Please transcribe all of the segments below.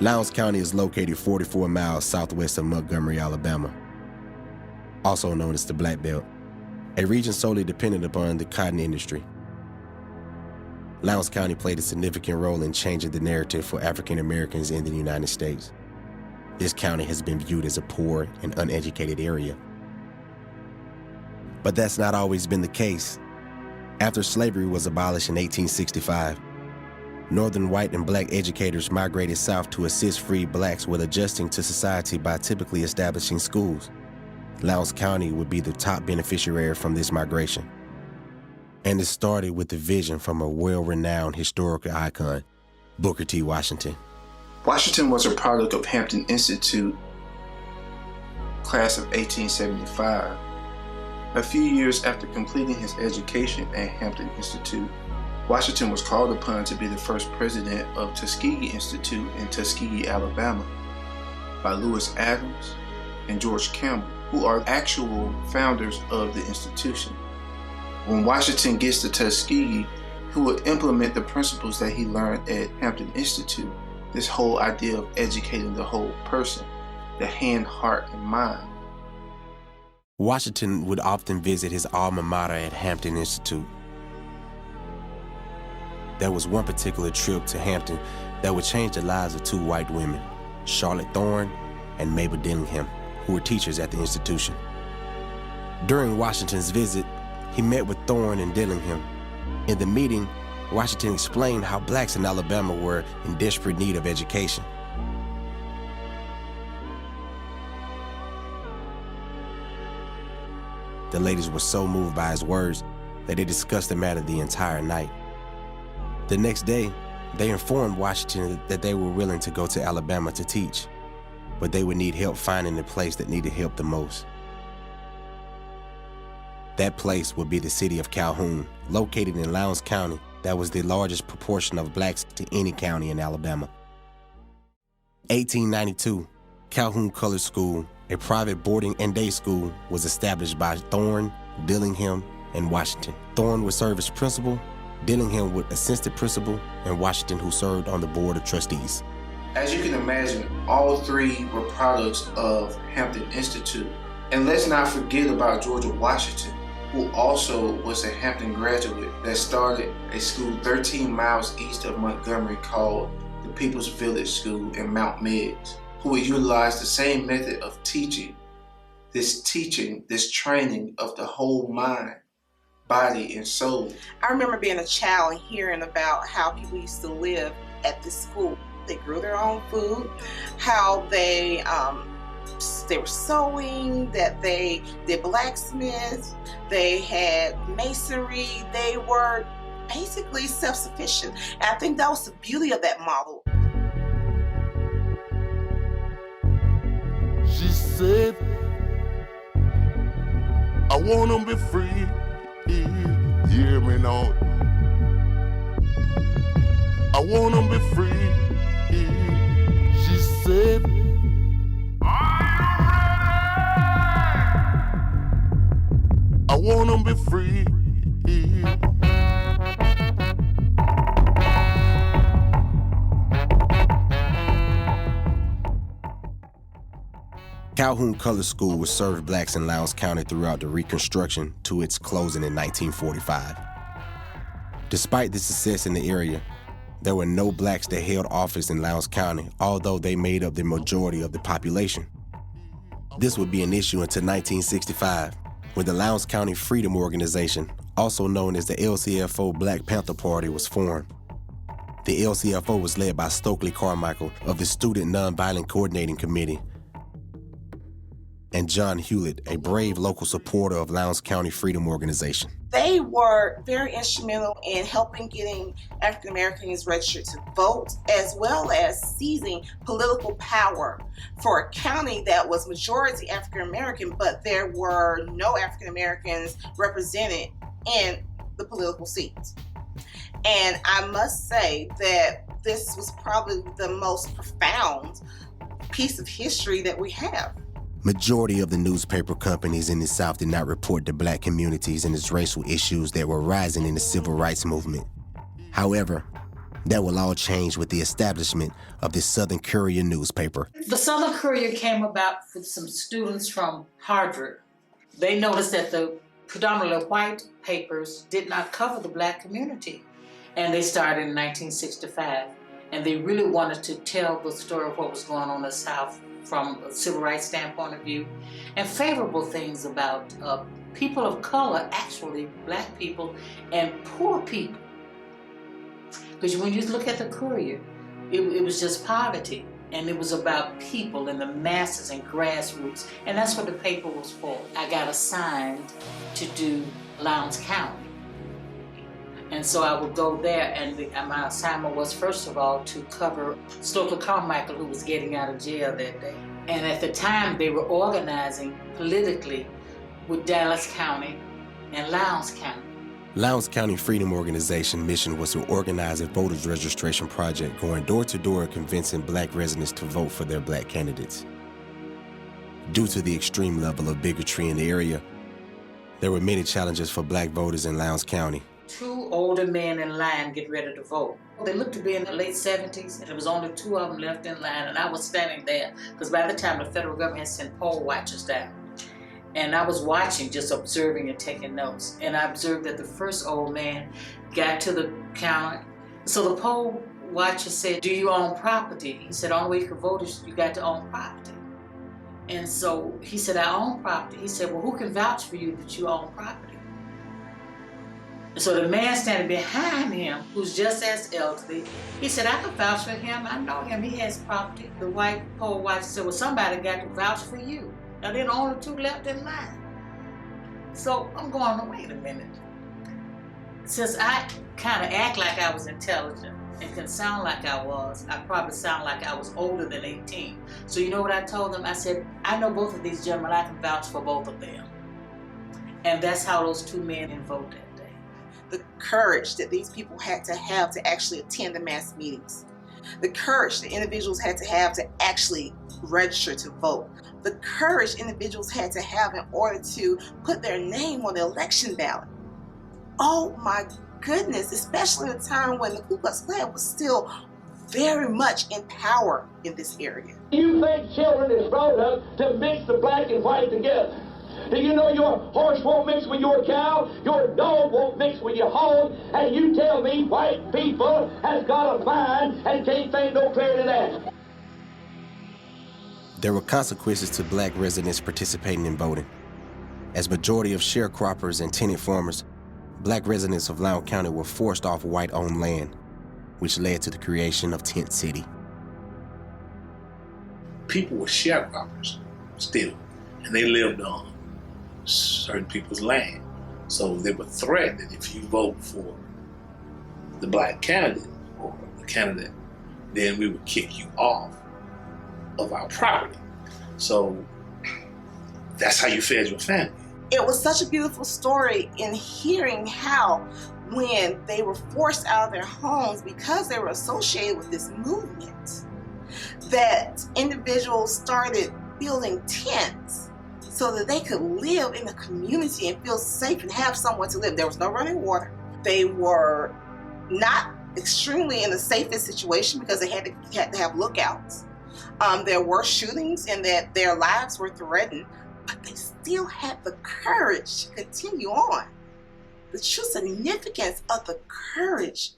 Lowndes County is located 44 miles southwest of Montgomery, Alabama, also known as the Black Belt, a region solely dependent upon the cotton industry. Lowndes County played a significant role in changing the narrative for African Americans in the United States. This county has been viewed as a poor and uneducated area. But that's not always been the case. After slavery was abolished in 1865, Northern white and black educators migrated south to assist freed blacks with adjusting to society by typically establishing schools. Lowndes County would be the top beneficiary from this migration. And it started with the vision from a well-renowned historical icon, Booker T. Washington. Washington was a product of Hampton Institute, class of 1875. A few years after completing his education at Hampton Institute, Washington was called upon to be the first president of Tuskegee Institute in Tuskegee, Alabama, by Lewis Adams and George Campbell, who are actual founders of the institution. When Washington gets to Tuskegee, he will implement the principles that he learned at Hampton Institute, this whole idea of educating the whole person, the hand, heart, and mind. Washington would often visit his alma mater at Hampton Institute. There was one particular trip to Hampton that would change the lives of two white women, Charlotte Thorne and Mabel Dillingham, who were teachers at the institution. During Washington's visit, he met with Thorne and Dillingham. In the meeting, Washington explained how blacks in Alabama were in desperate need of education. The ladies were so moved by his words that they discussed the matter the entire night. The next day, they informed Washington that they were willing to go to Alabama to teach, but they would need help finding the place that needed help the most. That place would be the city of Calhoun, located in Lowndes County, that was the largest proportion of blacks to any county in Alabama. 1892, Calhoun Colored School, a private boarding and day school, was established by Thorne, Dillingham, and Washington. Thorne would serve as principal, Dillingham would assistant principal, and Washington who served on the board of trustees. As you can imagine, all three were products of Hampton Institute. And let's not forget about George Washington, who also was a Hampton graduate that started a school 13 miles east of Montgomery called the People's Village School in Mount Meigs, who would utilize the same method of teaching, this training of the whole mind, body, and soul. I remember being a child and hearing about how people used to live at this school. They grew their own food, how they were sewing, that they did blacksmith, they had masonry, they were basically self-sufficient. And I think that was the beauty of that model. She said, I want to be free. Hear me now. I want to be free. She said, I want to be free. Calhoun Colored School would serve blacks in Lowndes County throughout the Reconstruction to its closing in 1945. Despite the success in the area, there were no blacks that held office in Lowndes County, although they made up the majority of the population. This would be an issue until 1965, when the Lowndes County Freedom Organization, also known as the LCFO Black Panther Party, was formed. The LCFO was led by Stokely Carmichael of the Student Nonviolent Coordinating Committee, and John Hewlett, a brave local supporter of Lowndes County Freedom Organization. They were very instrumental in helping getting African Americans registered to vote, as well as seizing political power for a county that was majority African American, but there were no African Americans represented in the political seats. And I must say that this was probably the most profound piece of history that we have. Majority of the newspaper companies in the South did not report the black communities and its racial issues that were rising in the civil rights movement. However, That will all change with the establishment of the Southern Courier Newspaper. The Southern Courier came about with some students from Harvard. They noticed that the predominantly white papers did not cover the black community. And they started in 1965. And they really wanted to tell the story of what was going on in the South from a civil rights standpoint of view, and favorable things about people of color, actually black people, and poor people. Because when you look at the Courier, it was just poverty, and it was about people and the masses and grassroots, and that's what the paper was for. I got assigned to do Lowndes County. And so I would go there, and my assignment was, first of all, to cover Stokely Carmichael, who was getting out of jail that day. And at the time, they were organizing politically with Dallas County and Lowndes County. Lowndes County Freedom Organization mission was to organize a voters registration project going door to door convincing black residents to vote for their black candidates. Due to the extreme level of bigotry in the area, there were many challenges for black voters in Lowndes County. 2 older men in line getting ready to vote. They looked to be in the late 70s, and there was only 2 of them left in line, and I was standing there, because by the time the federal government had sent poll watchers down. And I was watching, just observing and taking notes. And I observed that the first old man got to the counter. So the poll watcher said, "Do you own property?" He said, "Only way you can vote is you got to own property." And so he said, "I own property." He said, "Well, who can vouch for you that you own property?" So the man standing behind him, who's just as elderly, he said, "I can vouch for him. I know him. He has property." The white poll watcher said, "Well, somebody got to vouch for you." Now, there are only 2 left in line. So I'm going, wait a minute. Since I kind of act like I was intelligent and can sound like I was, I probably sound like I was older than 18. So you know what I told them? I said, "I know both of these gentlemen. I can vouch for both of them." And that's how those 2 men didn't vote that day. The courage that these people had to have to actually attend the mass meetings. The courage that individuals had to have actually register to vote. The courage individuals had to have in order to put their name on the election ballot. Oh my goodness, especially at a time when the Ku Klux Klan was still very much in power in this area. You think children is brought up to mix the black and white together? Do you know your horse won't mix with your cow, your dog won't mix with your hog, and you tell me white people has got a mind and can't think no clearer than that? There were consequences to black residents participating in voting. As majority of sharecroppers and tenant farmers, black residents of Lowndes County were forced off white-owned land, which led to the creation of Tent City. People were sharecroppers still, and they lived on certain people's land. So they were threatened if you vote for the black candidate or the candidate, then we would kick you off of our property. So that's how you fed your family. It was such a beautiful story in hearing how when they were forced out of their homes because they were associated with this movement, that individuals started building tents so that they could live in the community and feel safe and have somewhere to live. There was no running water. They were not extremely in the safest situation because they had to have lookouts. There were shootings and that their lives were threatened, but they still had the courage to continue on. The true significance of the courage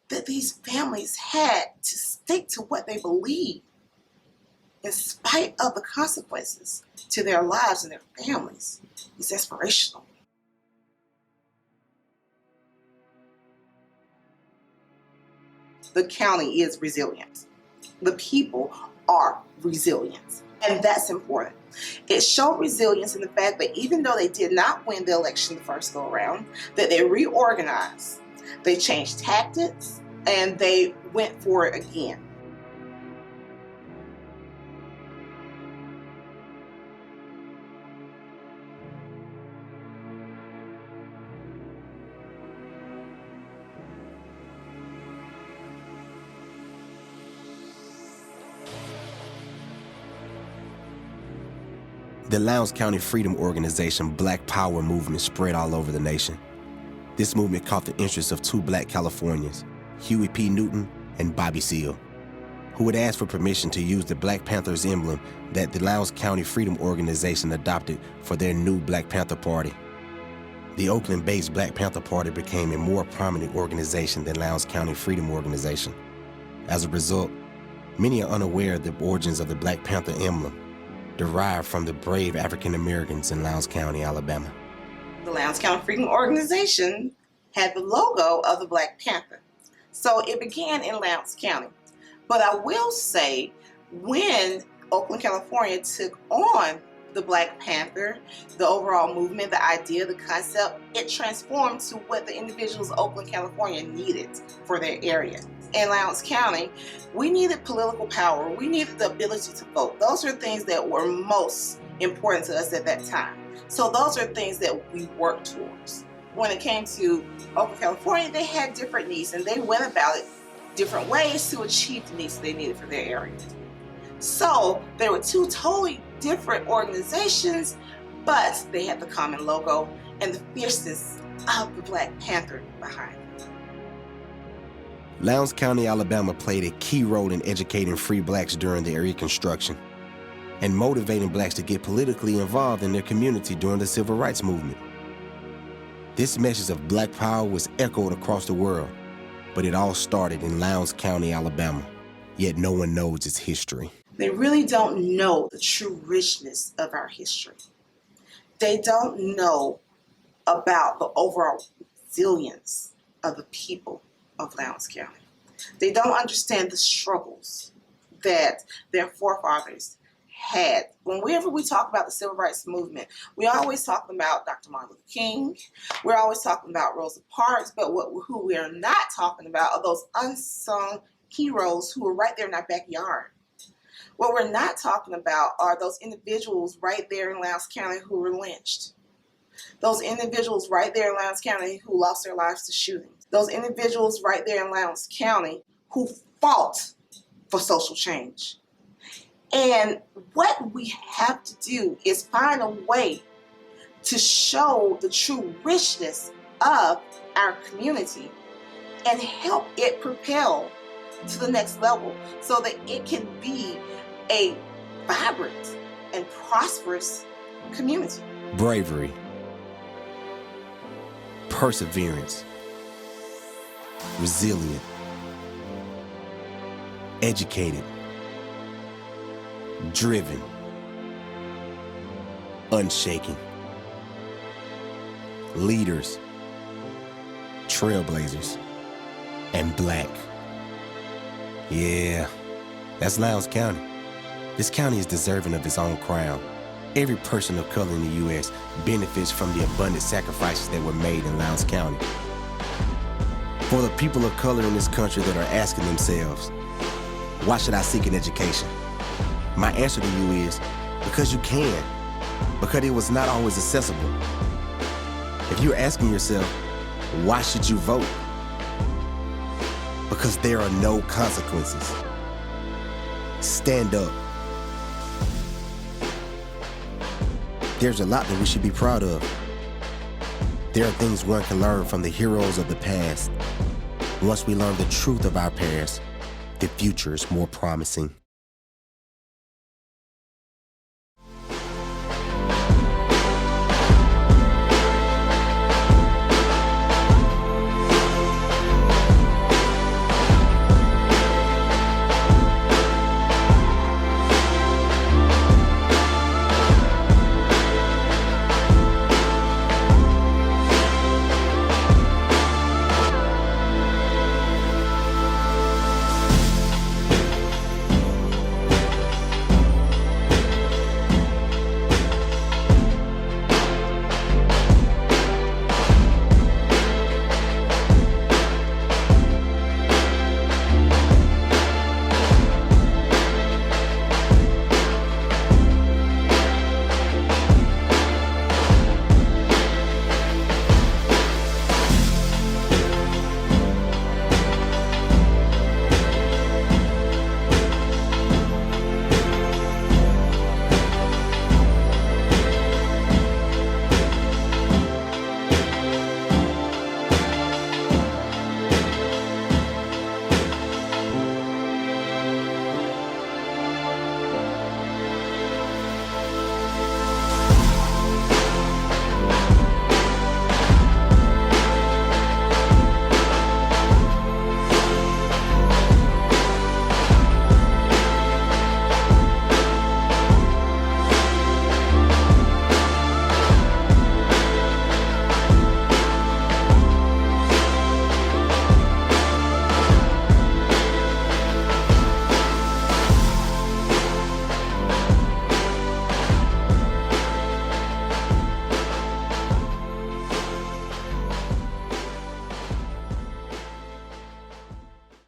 that these families had to stick to what they believed in spite of the consequences to their lives and their families is inspirational. The county is resilient. The people are resilient, and that's important. It showed resilience in the fact that even though they did not win the election the first go around, that they reorganized, they changed tactics, and they went for it again. The Lowndes County Freedom Organization Black Power movement spread all over the nation. This movement caught the interest of 2 black Californians, Huey P. Newton, and Bobby Seale, who would ask for permission to use the Black Panther's emblem that the Lowndes County Freedom Organization adopted for their new Black Panther Party. The Oakland-based Black Panther Party became a more prominent organization than Lowndes County Freedom Organization. As a result, many are unaware of the origins of the Black Panther emblem, derived from the brave African Americans in Lowndes County, Alabama. The Lowndes County Freedom Organization had the logo of the Black Panther. So it began in Lowndes County. But I will say, when Oakland, California took on the Black Panther, the overall movement, the idea, the concept, it transformed to what the individuals of Oakland, California needed for their area. In Lowndes County, we needed political power. We needed the ability to vote. Those are things that were most important to us at that time. So those are things that we worked towards. When it came to Oakland, California, they had different needs, and they went about it different ways to achieve the needs they needed for their area. So there were two totally different organizations, but they had the common logo and the fierceness of the Black Panther behind it. Lowndes County, Alabama played a key role in educating free blacks during the Reconstruction and motivating blacks to get politically involved in their community during the Civil Rights Movement. This message of Black power was echoed across the world, but it all started in Lowndes County, Alabama, yet no one knows its history. They really don't know the true richness of our history. They don't know about the overall resilience of the people of Lowndes County. They don't understand the struggles that their forefathers had. Whenever we talk about the Civil Rights Movement, we always talk about Dr. Martin Luther King. We're always talking about Rosa Parks, but who we are not talking about are those unsung heroes who are right there in our backyard. What we're not talking about are those individuals right there in Lowndes County who were lynched. Those individuals right there in Lowndes County who lost their lives to shootings. Those individuals right there in Lowndes County who fought for social change. And what we have to do is find a way to show the true richness of our community and help it propel to the next level so that it can be a vibrant and prosperous community. Bravery, perseverance, resilient, educated, driven, unshaken, leaders, trailblazers, and black. Yeah, that's Lowndes County. This county is deserving of its own crown. Every person of color in the U.S. benefits from the abundant sacrifices that were made in Lowndes County. For the people of color in this country that are asking themselves, why should I seek an education? My answer to you is, because you can, because it was not always accessible. If you're asking yourself, why should you vote? Because there are no consequences. Stand up. There's a lot that we should be proud of. There are things one can learn from the heroes of the past. Once we learn the truth of our past, the future is more promising.